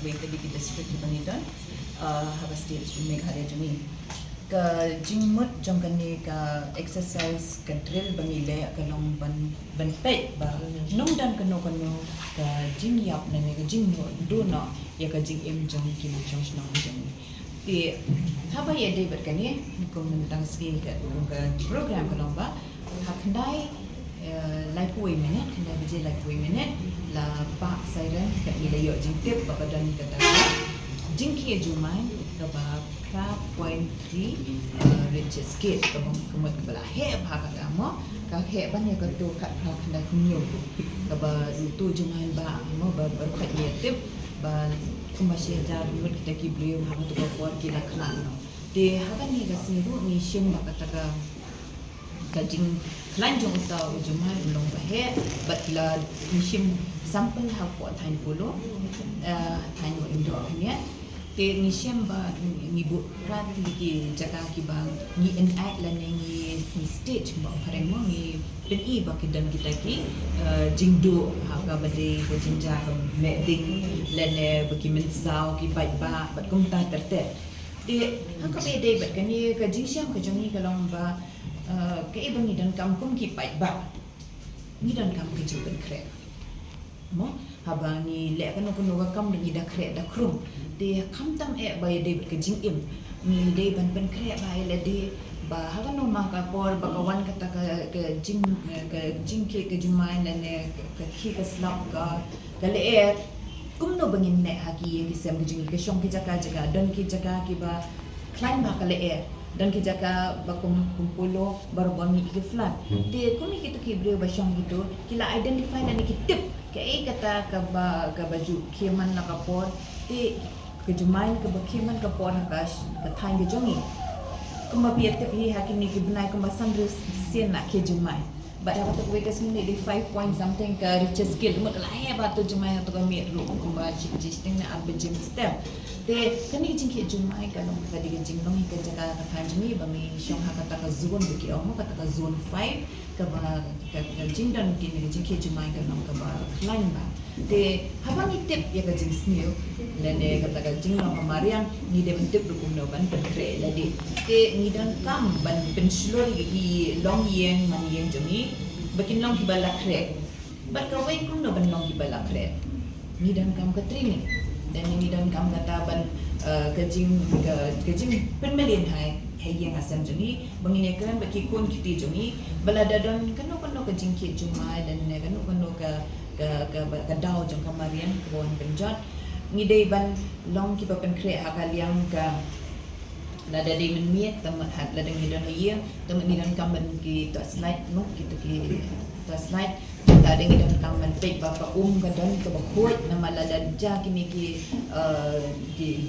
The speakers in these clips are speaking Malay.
wing tadi kita district di Bangladesh habis state Meghalaya jumi ke jingmut jong kani ka exercise ka drill Bangladesh ka long ban pe ba nong dan kano ka jing yap na ka jing do na ya ka jing em jong ki jong snong jong ti haba ya day bat kani ko tentang skill ka program ka long ba hakndai like 2 minute kena biji like 2 minute la pak siren kat ni layo jing tip badan kata jing ki jumai ka ba 3.3 rich skate ka bang kemut bala he bha ka mo ka he ban ya ka tu kat ka kena kunyo ka ba tu jumai ba mo ba khat ni tip ba kumasya jar mut kita ki beliau ha tu ka kuat ki la khlan de ha kan ni ga siru ni shim ba kata ka kajing lanjung tau jumai long bahe batla nishim sampel ha ko thain pulo thain mo indo nya te nishim ba ni bu rat ki jaga ki bang ni enact la ni stage ba pare mo ni pen I ba ki dan kita ki jingdo ha ga bade ko jinja ka meding lene ba ki min sao ki bai ba bat kum ta terte te ha ka be dei bat ka ni ka jingsham ka jongi ka long ba ke ibang ni dan kampung ki pai ba ni dan kam ke juban kre mo haba ni le kan ko no kam ni da kre da krum de kam tam e ba de ke jing im ni de ban kre ba le de ba ha no ma ka por ba ka wan ka ta ke jing ke jumai ne ke ki ka slap ka le e kum no bangin ne ha ki sem ke jing ke shong ki jaka dan ki jaka ki ba klein ba ka le e dan kita ka bakum kumpulo baru bami ikiflan de kumi kita ki beliau basyang gitu kila identify dan kitip ke kata ka baju kiman la kapor de ke jumain ke bakiman ka por ka thang ge jongi kuma biat te hi hakin ni ki benai kuma sandres sen na ke jumai but apa tu wekas ni de 5 point something ka riches skill mut la he ba tu jumai tu ka mi ru kuma jisting na ab jim step de kani jing ke jumai ka long ka diga jing long ka jaga ka thanjmi ba mi shong ha kata ka zone buki omo kata ka zone 5 ka ba ka jing dan ki ni jing ke jumai ka long ka ba line ba de haba ni tip ya ka jing sneo le ne kata ka jing long marian ni de tip du kum no ban pen kre la de ni dan kam ban pen sloi ki long yeng man yeng jami bakin long ki bala kre ba ka wei kum no ban long ki bala kre ni dan kam ka training dan ini dan kam kata ban kejing penmelian hai yang asam jeni bangine kan baki kun kiti jeni balada dan kanu kejing kit jumai dan kanu ka dau jong kamarian kebon penjat ngidei ban long ki papen kre hakaliang ka lada di menmiet tamat hat lada ngidan iya tamat ngidan kam ban ki to slide no kita ki to slide ta dengan dan kaman pek bapa gadan ke bakut nama lada ja kini ki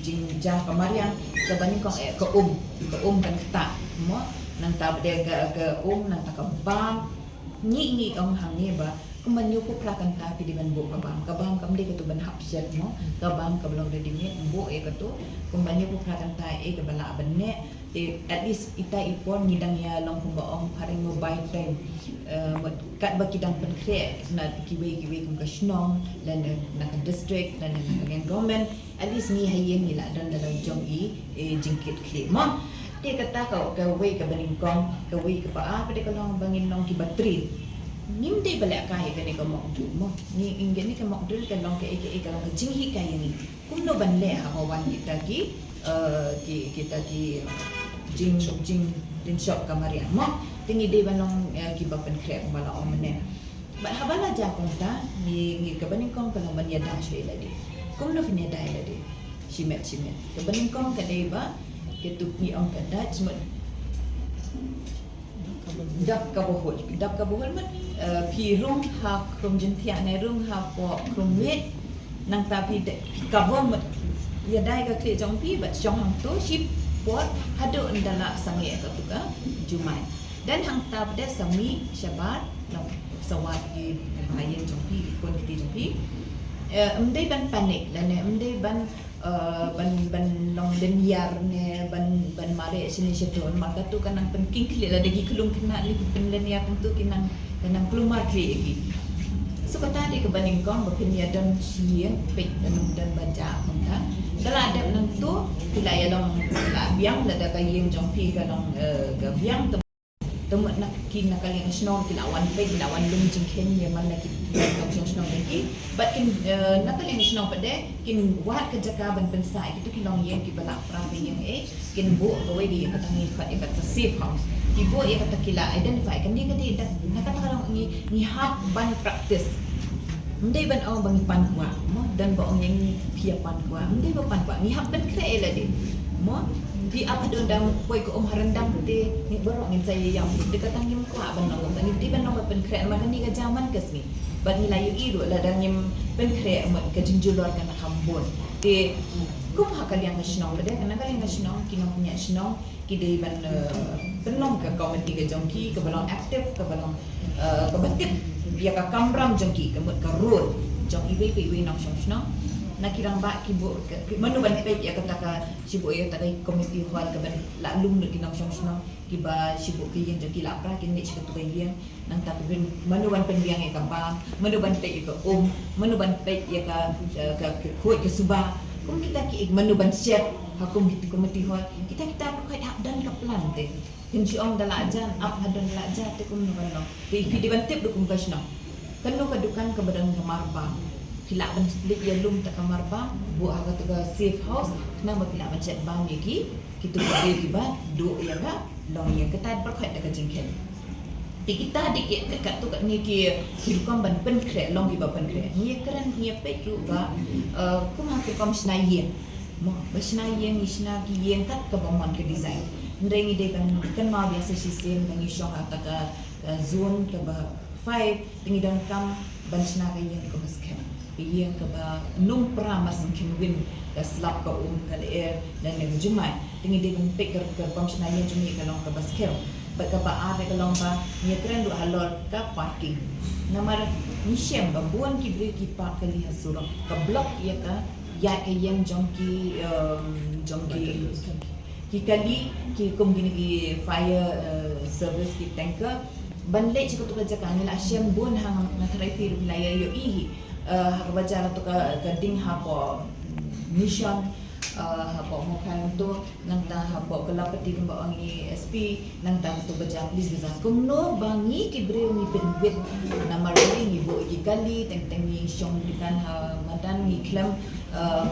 jing ja kamarian ke bani ko ke kan ta mo nang ta de ke nang ta ka bam ni ong hang ni ba kuman yu ko plakan ta pi di ban bo ka bam kam de ke tu ban hap set mo ka bam ka blong de di met bo e ka tu kuman yu ko plakan ta ke bala ban ne at least ita ipon ngidang ya long kumbaong paring mo by time kat bakidang penkre na kiwe kum ka snong lan na ka district lan na ka government at least ni hayen ni la dan dalam jong jingkit kle mo te kata ka we ka baningkong ka we ka pa pa de ka long bangin long ki batri nim de bala ka he ka mo ni inggen ni ka mo dul ka long ka ka long jinghi ka ni kum no ban le ha wan kita ki jing din shop kamarian mo tingi de banong ki bapen krep bala omne ba habala ja konta ni ka baning kong ka ban ya da shwe ladi kum no fine da ladi shimet ka baning kong ka de ba ke tu pi ong ka da chmut dak ka bohol mat pi rum ha krum jin thia ne rum ha po krum wet nang ta pi ka vom ya dai ka kle jong pi ba jong hang to ship pot hadu ndala sangi ka tuka jumai dan hang tab de sami syabat no sawat ki hayen jompi kon kiti jompi emdai ban panik dan emdai ban long den yar ne ban mare sini seton maka tu kanang penking kle la degi kelung kena li pen den ya tu kinang kelumar kle gi so so kata di kebaning kong berpindah dan siang pek dan baca mengka dalam ada menentu bila ya dong biang ada kayeng jong pi kalong biang temu nak kin nak kali snow kila wan pek kila wan lum jingken ya man nak nak snow lagi but kin nak kali snow pada kin wat ke jaka ban pensai itu kilong yang ki balak pra yang kin bu gawe di kata ni kata safe house ibu ia kata kila identify kan dia kata nak kata kalau ni hab ban practice ndai ban orang bang pan kuat dan ba orang yang pia pan kuat ndai ba pan kuat ni hab ban kre lah dia mo di apa dondang koi ko harandang te ni borong ngin saya yang dia kata ngim kuat ban orang ni di ban orang ban kre makan ni ka zaman kesni ban ni layu iru lah dan ngim ban kre mo ka jinjulor kan hambon te kum hakal yang nasional dia kan kali nasional kino punya nasional kidai ban penom ke komiti ke jongki ke balong aktif ke balong ke batik dia ke kamram jongki ke mut ke road jong iwe ke iwe nong nasional nak kirang ba kibu manu ban pe ya kata ka sibu ya tadi komiti hal ke ban la lum de kinong nasional kiba sibu ke yang jongki la pra kin ni sibu tu yang nang ta ben manu ban pendiang ya kambang manu ban pe ke manu ban pe ya ke kuat ke subah kung kita ki manu ban chef hakum gitu komiti hal kita pakai hak dan kaplan teh insyaallah dalam ajan ap hadan dalam ajan teh kum ban no di video ban tip dukum kasno kanu kadukan ke badan kemarba kila ban split ya lum ta kemarba bu aga tu safe house kena kila ban chat bang yaki kitu dia tiba do ya ga long ya kita pakai dak jengkel kita dikit dekat tu kat ni ki hidup ban pen kre long ki ba pen kre ni keren ni pe tu ba kum ha ki kom snayen mo besnayen ni sna ki yen kat ke bomon ke design ndeng ide kan ma biasa sistem ngi shock ata ka zone ke ba 5 tingi dan kam ban sna ke yen ke baskem yen ke ba num pra mas kin win ke slap ke ke air dan ne jumai tingi de ban pick ke kom snayen jumi ke long ke baskem baka ba ada kalong ba ni keren du halol ka parking namar ni shem ba buan ki bre ki park kali hasura ka block ya ka ya ke yang jongki ki kali ki kombini ki fire service ki tanker banle ci ko to ka kan la shem buan hang na therapy wilayah yo i baca to ka ding ha ko mission hapo mo kan to nang ta hapo kala pati ko ba ang SP nang ta to baja please bizan kumno bangi kibreu ni penwit na marali ni bo ikali teng ni syong dikan ha madan ni klam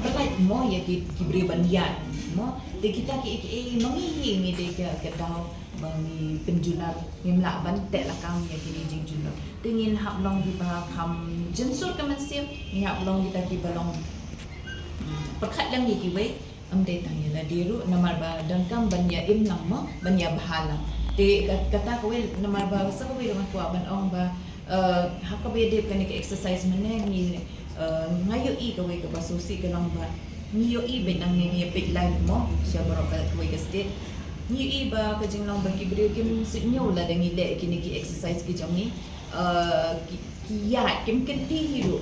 pelai mo ya kibreu bandian mo te kita ki mangi ni de ka daw bangi penjunar ni mla ban te la kam ya kini jing junar tingin hap long di ba kam jensur ka masim ni hap long kita ki balong perkat lang ni kiwe amde tanya la diru namar ba dan kam banya im nang mo banya bahala te kata ko namar ba sa ko dengan ko ban ong ba hakka be de kan ke exercise mane ni ngayo i ko ke basusi ke lang ba ni yo i be nang ni pit life mo siya baro ka ko ke state ni i ba ka jing lang ba ki bre kim sinyo la dang ile ki ni ki exercise ki jong ni ki ya kim ken ti hiru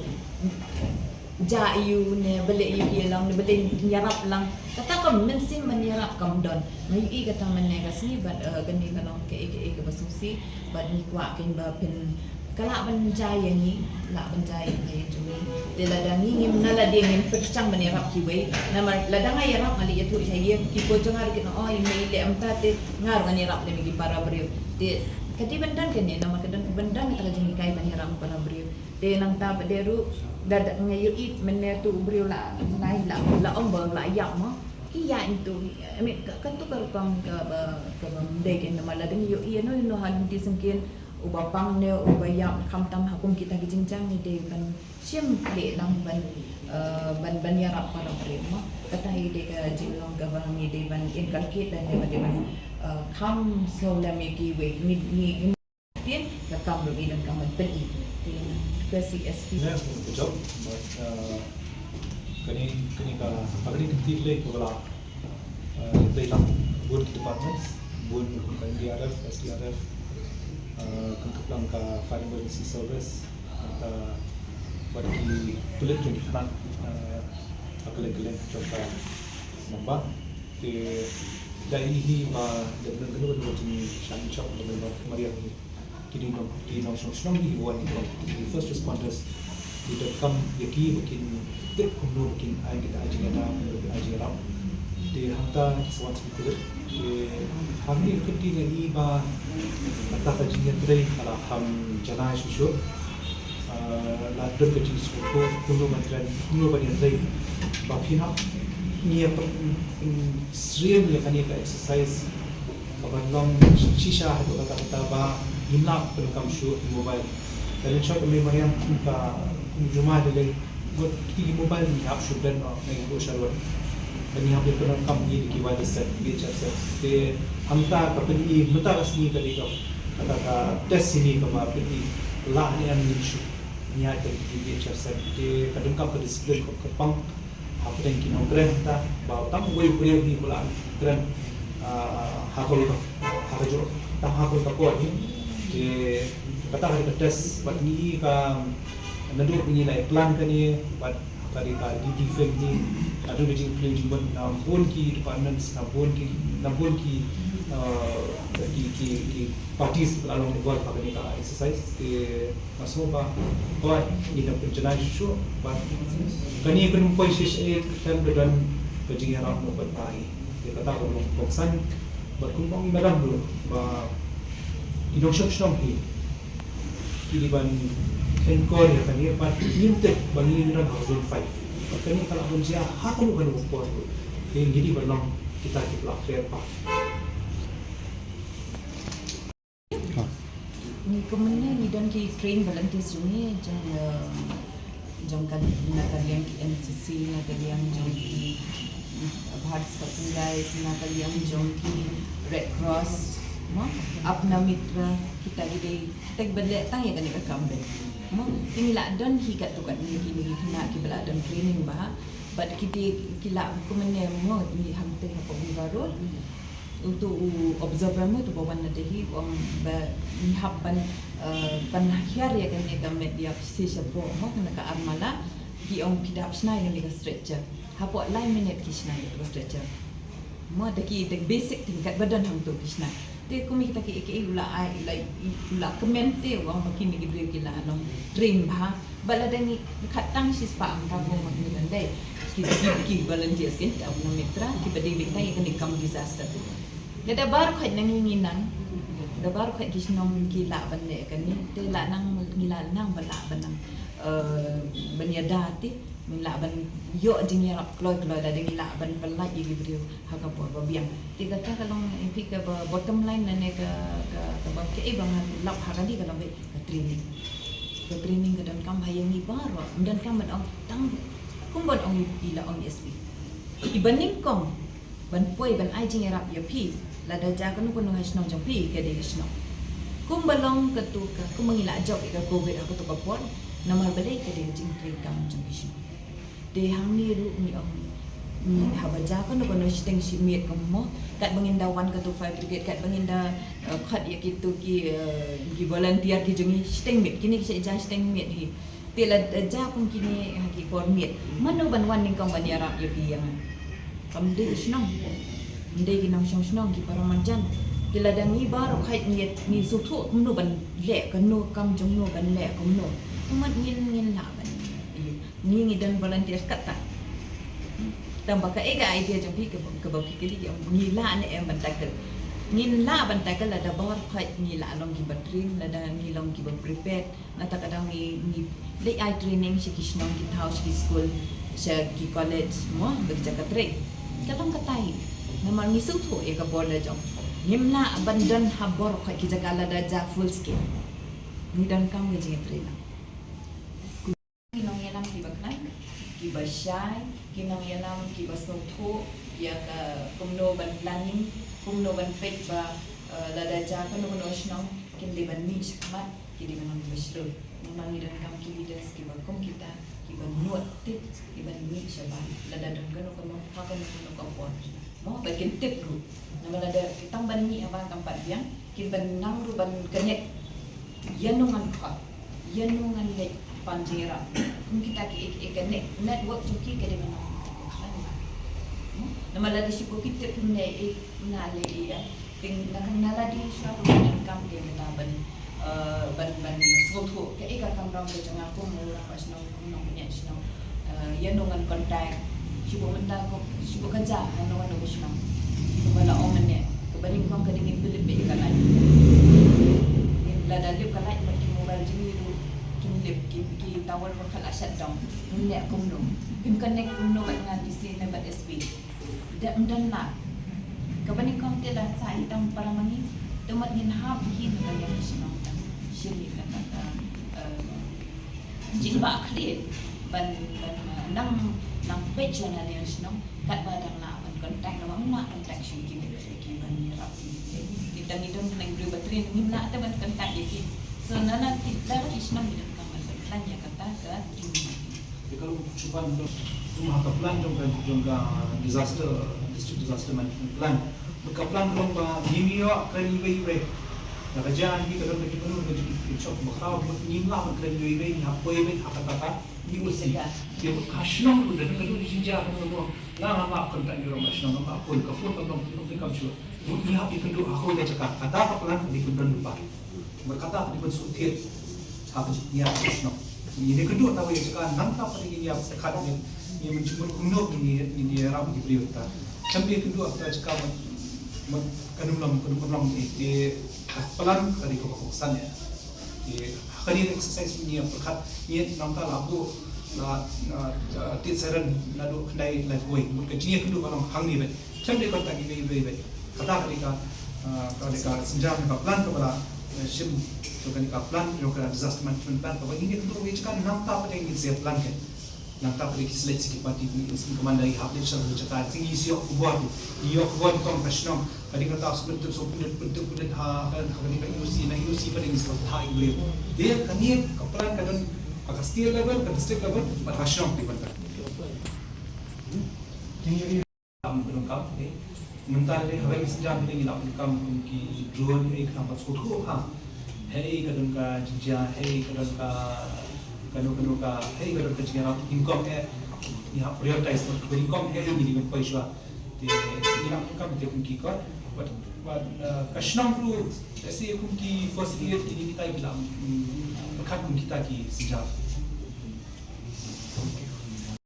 ja you ne balik you hilang ne balik nyarap lang kata kam mensim menyarap kam don mai i kata mane kasni bad gani kanong ke basusi bad ni kwa ken ba pen kala ban jaya ni la ban jaya ni jumi de la dangi ngim na la de ngim percang menyarap ki we na ladang ay yarap ali yatu saya ki ko jangar ki no ay mai le amta te ngar menyarap le mi para brio de kati bandan kan ni nama kadang bandan kita jangi kai menyarap para brio de nang ta deru dadak ngayu it mener tu brio la nai la ombang la yak mo ki ya itu ami kan tu kar kam ka de ken nama la ding yo i no han ti sengkin ubapang ne ubayam kam tam hakum kita ki jingjang ni de ban sim le lang ban yarap para brio mo kata hi de ka jinglong ka bang ni de ban inculcate dan de ban kam so la me ki we ni tien ka kam ro dan kam pen i CSP. Yes, good job. But kani ka pagri kinti le ko wala play lang good departments, good ka NDRF, SDRF, kantuk lang ka fire emergency service at bagi tulit yung different akalang-kalang job namba ke dahil hi ma dagdag ni shani chop ng Maria kini no di no so strongly one the first responders tidak kam yaki bikin tip kuno bikin ay kita aja ada aja ram di hantar kisah seperti itu hamil ketiga iba kata kajian tadi kalau ham jangan susu ladon kecil suku kuno banyak tadi bapin ham ni apa sering ya kan ya exercise kapan long shisha atau kata bah hinak pelukam shoot mobile dan shot memang yang kita cuma ada buat tiga mobile ni up shoot dan naik go shalwa dan yang dia pernah kami di kiwai set beach set de hamta kapani muta kasni kali kata test ini kama piti lah ni am ni shoot ni ada di beach set de kadang kap disiplin kepang apa yang kita keren bawa tamu gue punya di bulan keren hakol tak hakol tak kuat ni de kata hari tes buat ni ka nandu punya lai plan kan ni buat kali ka di defend ni ada di play jumban nampun ki departments nampun ki parties lalu buat apa ni ka exercise de masuk ba buat ni dah perjalanan show buat kani kan pun sih kan dan kerja orang buat pagi dia kata orang boksan berkumpul merah dulu ba instruction ni kiliban enkor ya kan dia pat mintek bagi orang household 5 kani kalau pun dia hakul kan upor yang jadi belum kita pelakir pak ni kemudian ni dan ki train volunteers ni jom kan nak kalian NCC nak kalian jom ki Bharat Scouts and Guides nak kalian jom ki Red Cross apna mitra kita kita balik tang ya kan ni kambe ini lah don hikat tu kan ni kena kibla don training bah but kita kila kumenya mo ni hamte apa baru untuk observer mo tu bawa nanti orang mihappan panahir ya kan ni media station po mo kena ka armala ki ong pidap snai kan ni stretcher hapo line minute kisna itu stretcher mo daki basic tingkat badan hang tu kisna te kumi kita ke ula ai ula komente orang makin ni gibri kila long train bah bala dani khatang sis pa ang tabo magni dai ki volunteers ke ta una mitra ki badi bikta kan di kam disaster tu da bar khat nanginginan da bar khat kisnom ki la ban le kan ni te la nang ngila nang bala banang banyada ti mila ban yo dingi rap kloy da dingi la ban pelai gibri haka por babiang ti kata kalau impi ke bottom line nane ke bab ke bang lap hakali kalau be ke training ke dan kam hayang ni baro dan kam ban ong tang kumbon ong ila ong SB ibanding kom ban poi ban ai jing rap ya pi la da ja kan ko no hasno jong pi ke de hasno kumbalong ke tu ke kumangila job ke covid aku tu kapor nama balai ke de jing train kam jong hasno de hang ni ru ni ong ni habaja kan no no steng si miet kamu kat bangindawan ke tu 5 brigade kat banginda khat ya kitu ki volunteer ki jengi steng miet kini ki ja steng miet hi tela ja pun kini ki por miet mano ban wan ning kong ban yarap ya pi yang kam de snong de ki nong song snong ki paramanjan tela dang ni bar khait miet ni su thu kum no ban le kan no kam jong no ban le kum no kumat ngin la ban ni dan volunteer kata tambah ke idea jom pi ke bau pikir dia ngila ne em bantakal ngila bantakal ada bar khait ngila long ki batrin ada ngilong ki prepare nata kadang ni le ai training si kisnong ki house ki school sa ki college mo bekerja ka tre kadang katai namar ngisu thu e ka bor le jom ngimla abandan habor khait ki jagala da ja full skill ni dan kam ge train nong yalam ki baknai ki basyai kinang yalam ki basotho ya ka kumno ban planning kumno ban pet ba lada ja kan no snong kin di ban mi sakmat ki di ban besro memang ni dan kam ki leaders ki ba kom kita ki ban nuat tip ki ban mi saban lada dan kan no ha kan no kompon mo ba kin tip ru nama lada kitang ban mi apa kampat yang ki ban nang ru ban kenyek yanungan kha yanungan le panjira kung kita ki network juki ke de nama lada si pokit pun ne na le ya ting nak nala di suatu dan kam de metaban ban suatu ke ikan kamram ke jangan aku murah pas nong nong punya nong ya nongan kontak siapa mentah ko siapa kerja nongan nong nong kepala omennya kebaring kong kedingin pilih pilih kalai lada lip kalai bagi mobile jadi itu kinlip ki tawar ko kala shut down nunne kumno kim connect kumno dengan isi nebat SP dan nak kebaring kong tiada sai tang paramangi temat hin hab hin kalian senang sini kata jimba clear ban nang page na dia senang kat badang na ban kontak na mak kontak sini ban ni rap kita ni dong nang beli baterai ni nak ada ban kontak jadi so nana kita senang di dalam kamar tanya kata ke jadi kalau cuba untuk rumah plan jangka district disaster management plan berkaplan dong dimio keren iwe na kajian kita dong lagi penuh jadi cok bakal menyimlah keren iwe ni apa iwe kata ni usi dia kasnong udah kedua di sinja kan dong lah apa kontak di rumah kasnong apa pun kapun dong kita kapsu ni apa kedua aku dah cakap kata kaplan di kedua lupa berkata di bensutir apa ni apa kasnong ini kedua tahu yang cakap nanta pada ini apa sekat ni yang mencubur kuno ini ram di prioritas sampai kedua kita cakap kadang itu pelan dari kekuasaan ya. Hari exercise ini yang berkat ini nampak lagu na tisaran nado kendai life way. Mungkin jenis kedua orang hang ni bet. Sampai kontak ini kata mereka senjata mereka plan kepada sim mereka plan mereka disaster management plan kepada ini kedua mereka nampak pada yang siap plan kan. Nangkap dari seleksi parti ini kemandai habis seluruh cakap tinggi siok buat tong pasnong kadi kata sebelum so bentuk ha kadi ka UC pada ini sebab thai beliau dia kani kapalan kadang akan state level ke district level pada pasnong di bantar tinggi belum kam mental dia hari sejam ini nak kam ki drone ek nampak suatu ha hei kadang ka jinja hei kadang ka kanu ka hei kadang ka jinga income ya prioritize for income hei ni dengan paisa di nak kam dia ki ka but kasnang tu ऐसे कुम की first year ini kita bilang bekat kum kita ki sejak